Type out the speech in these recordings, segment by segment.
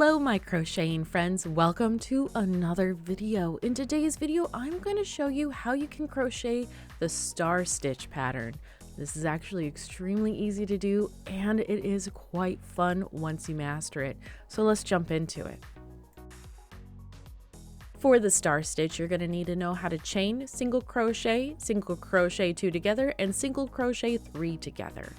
Hello my crocheting friends, welcome to another video. In today's video I'm going to show you how you can crochet the star stitch pattern. This is actually extremely easy to do and it is quite fun once you master it. So let's jump into it. For the star stitch, you're going to need to know how to chain, single crochet 2 together, and single crochet 3 together.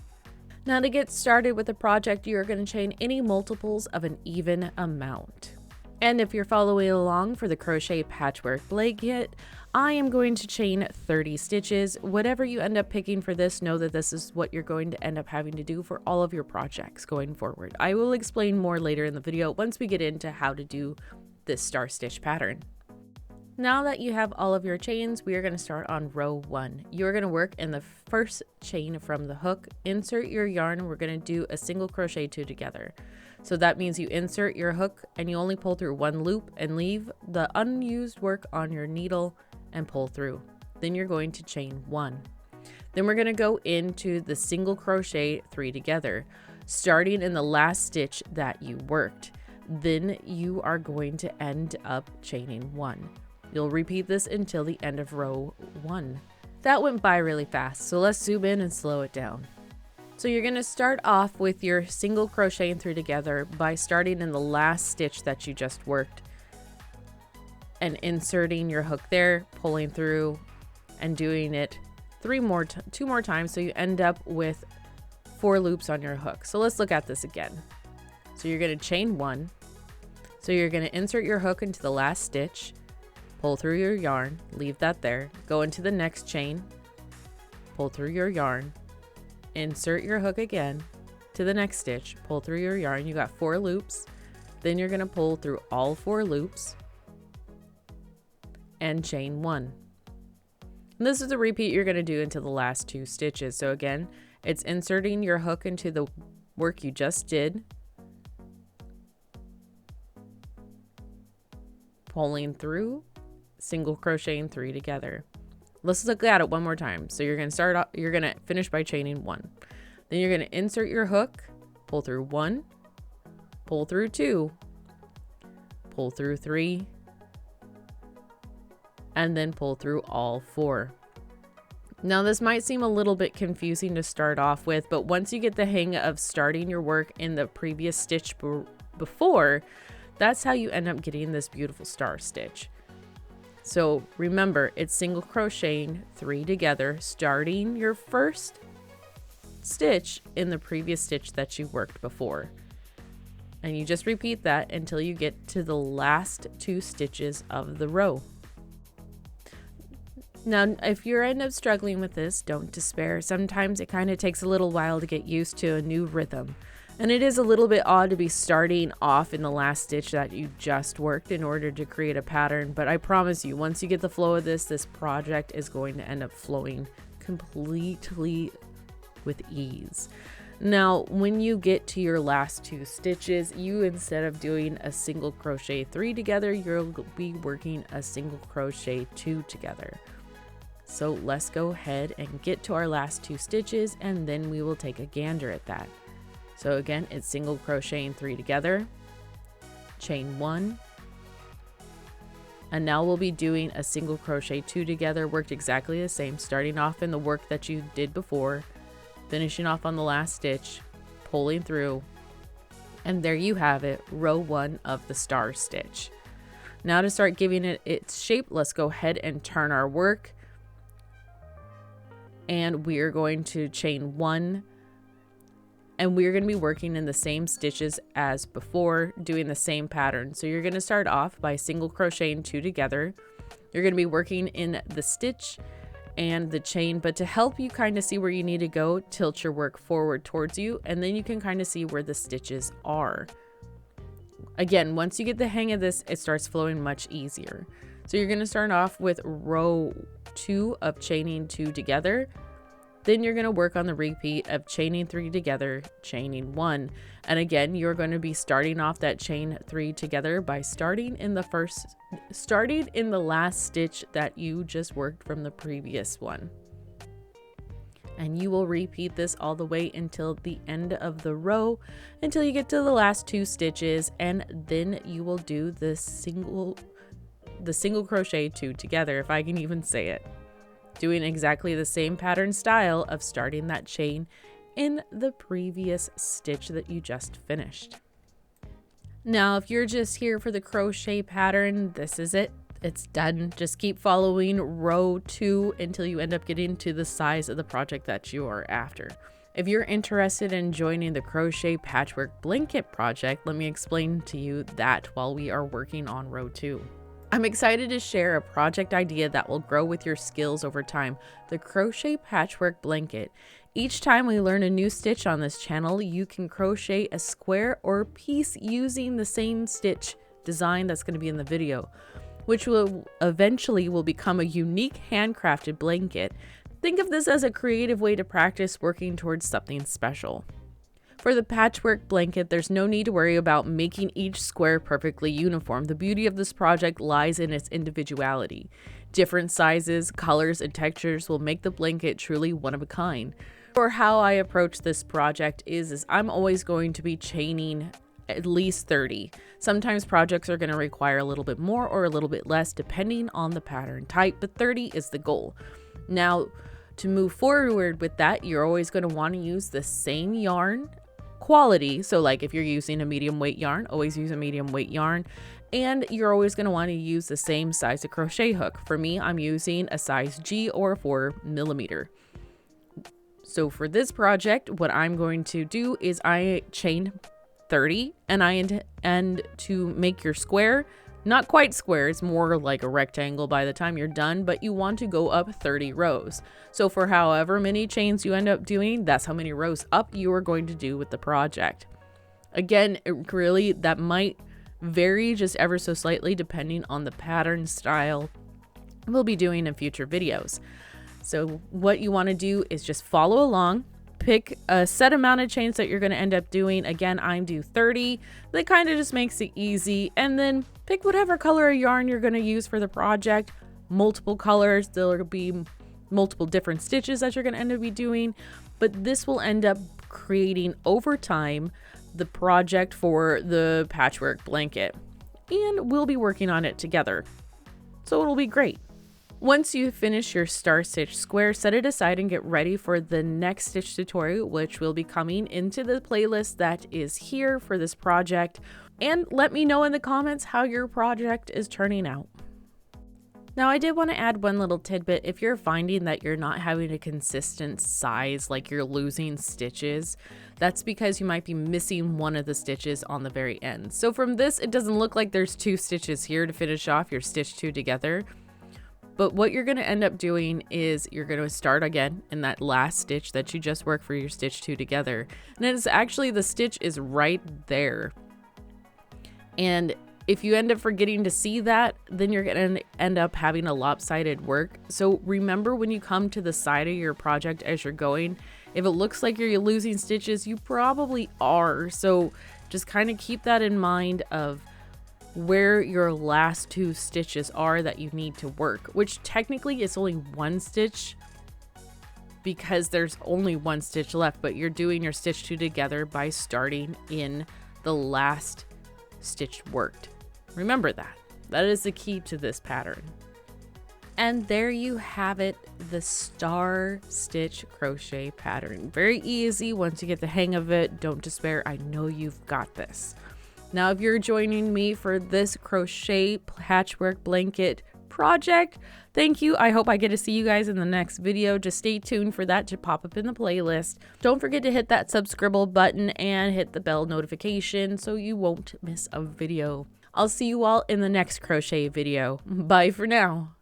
Now to get started with the project, you're going to chain any multiples of an even amount. And if you're following along for the Crochet Patchwork Blanket, I am going to chain 30 stitches. Whatever you end up picking for this, know that this is what you're going to end up having to do for all of your projects going forward. I will explain more later in the video once we get into how to do this star stitch pattern. Now that you have all of your chains, we are going to start on row 1. You're going to work in the first chain from the hook, insert your yarn, and we're going to do a single crochet 2 together. So that means you insert your hook and you only pull through 1 loop and leave the unused work on your needle and pull through. Then you're going to chain 1. Then we're going to go into the single crochet 3 together, starting in the last stitch that you worked. Then you are going to end up chaining 1. You'll repeat this until the end of row 1. That went by really fast, so let's zoom in and slow it down. So you're going to start off with your single crochet 3 together by starting in the last stitch that you just worked and inserting your hook there, pulling through and doing it 2 more times, so you end up with 4 loops on your hook. So let's look at this again. So you're going to chain 1. So you're going to insert your hook into the last stitch, pull through your yarn, leave that there, go into the next chain, pull through your yarn, insert your hook again to the next stitch, pull through your yarn. You got 4 loops. Then you're going to pull through all 4 loops and chain 1. And this is the repeat you're going to do into the last 2 stitches. So again, it's inserting your hook into the work you just did, pulling through, single crocheting 3 together. Let's look at it one more time. So you're going to finish by chaining 1. Then you're going to insert your hook, pull through 1, pull through 2, pull through 3, and then pull through all 4. Now this might seem a little bit confusing to start off with, but once you get the hang of starting your work in the previous stitch before, that's how you end up getting this beautiful star stitch. So remember, it's single crocheting 3 together, starting your first stitch in the previous stitch that you worked before. And you just repeat that until you get to the last 2 stitches of the row. Now, if you end up struggling with this, don't despair. Sometimes it kind of takes a little while to get used to a new rhythm. And it is a little bit odd to be starting off in the last stitch that you just worked in order to create a pattern, but I promise you, once you get the flow of this project is going to end up flowing completely with ease. Now, when you get to your last 2 stitches, you, instead of doing a single crochet 3 together, you'll be working a single crochet 2 together. So let's go ahead and get to our last 2 stitches and then we will take a gander at that. So again, it's single crocheting 3 together, chain 1, and now we'll be doing a single crochet 2 together, worked exactly the same, starting off in the work that you did before, finishing off on the last stitch, pulling through, and there you have it, row 1 of the star stitch. Now to start giving it its shape, let's go ahead and turn our work, and we are going to chain 1. And we're going to be working in the same stitches as before, doing the same pattern. So you're going to start off by single crocheting 2 together. You're going to be working in the stitch and the chain, but to help you kind of see where you need to go, tilt your work forward towards you, and then you can kind of see where the stitches are. Again, once you get the hang of this, it starts flowing much easier. So you're going to start off with row 2 of chaining 2 together. Then you're going to work on the repeat of chaining 3 together, chaining 1. And again, you're going to be starting off that chain 3 together by starting in the last stitch that you just worked from the previous one. And you will repeat this all the way until the end of the row, until you get to the last 2 stitches, and then you will do the single crochet 2 together, if I can even say it. Doing exactly the same pattern style of starting that chain in the previous stitch that you just finished. Now, if you're just here for the crochet pattern, this is it. It's done. Just keep following row 2 until you end up getting to the size of the project that you are after. If you're interested in joining the Crochet Patchwork Blanket Project, let me explain to you that while we are working on row 2. I'm excited to share a project idea that will grow with your skills over time, the Crochet Patchwork Blanket. Each time we learn a new stitch on this channel, you can crochet a square or piece using the same stitch design that's going to be in the video, which will eventually become a unique handcrafted blanket. Think of this as a creative way to practice working towards something special. For the patchwork blanket, there's no need to worry about making each square perfectly uniform. The beauty of this project lies in its individuality. Different sizes, colors, and textures will make the blanket truly one of a kind. For how I approach this project is I'm always going to be chaining at least 30. Sometimes projects are going to require a little bit more or a little bit less depending on the pattern type, but 30 is the goal. Now, to move forward with that, you're always going to want to use the same yarn quality. So like if you're using a medium weight yarn, always use a medium weight yarn. And you're always going to want to use the same size of crochet hook. For me, I'm using a size G or 4mm. So for this project, what I'm going to do is I chain 30, and I intend to make your square not quite square, it's more like a rectangle by the time you're done, but you want to go up 30 rows. So for however many chains you end up doing, that's how many rows up you are going to do with the project. Again, that might vary just ever so slightly depending on the pattern style we'll be doing in future videos. So what you want to do is just follow along. Pick a set amount of chains that you're going to end up doing. Again, I'm do 30. That kind of just makes it easy. And then pick whatever color of yarn you're going to use for the project. Multiple colors. There'll be multiple different stitches that you're going to end up doing. But this will end up creating over time the project for the patchwork blanket. And we'll be working on it together. So it'll be great. Once you finish your star stitch square, set it aside and get ready for the next stitch tutorial, which will be coming into the playlist that is here for this project. And let me know in the comments how your project is turning out. Now, I did want to add one little tidbit. If you're finding that you're not having a consistent size, like you're losing stitches, that's because you might be missing one of the stitches on the very end. So from this, it doesn't look like there's 2 stitches here to finish off your stitch 2 together. But what you're going to end up doing is you're going to start again in that last stitch that you just worked for your stitch 2 together. And it's actually the stitch is right there. And if you end up forgetting to see that, then you're going to end up having a lopsided work. So remember, when you come to the side of your project as you're going, if it looks like you're losing stitches, you probably are. So just kind of keep that in mind of where your last 2 stitches are that you need to work, which technically is only 1 stitch because there's only 1 stitch left, but you're doing your stitch 2 together by starting in the last stitch worked. Remember that. That is the key to this pattern. And there you have it, the star stitch crochet pattern. Very easy once you get the hang of it. Don't despair. I know you've got this. Now, if you're joining me for this crochet patchwork blanket project, thank you. I hope I get to see you guys in the next video. Just stay tuned for that to pop up in the playlist. Don't forget to hit that subscribe button and hit the bell notification so you won't miss a video. I'll see you all in the next crochet video. Bye for now.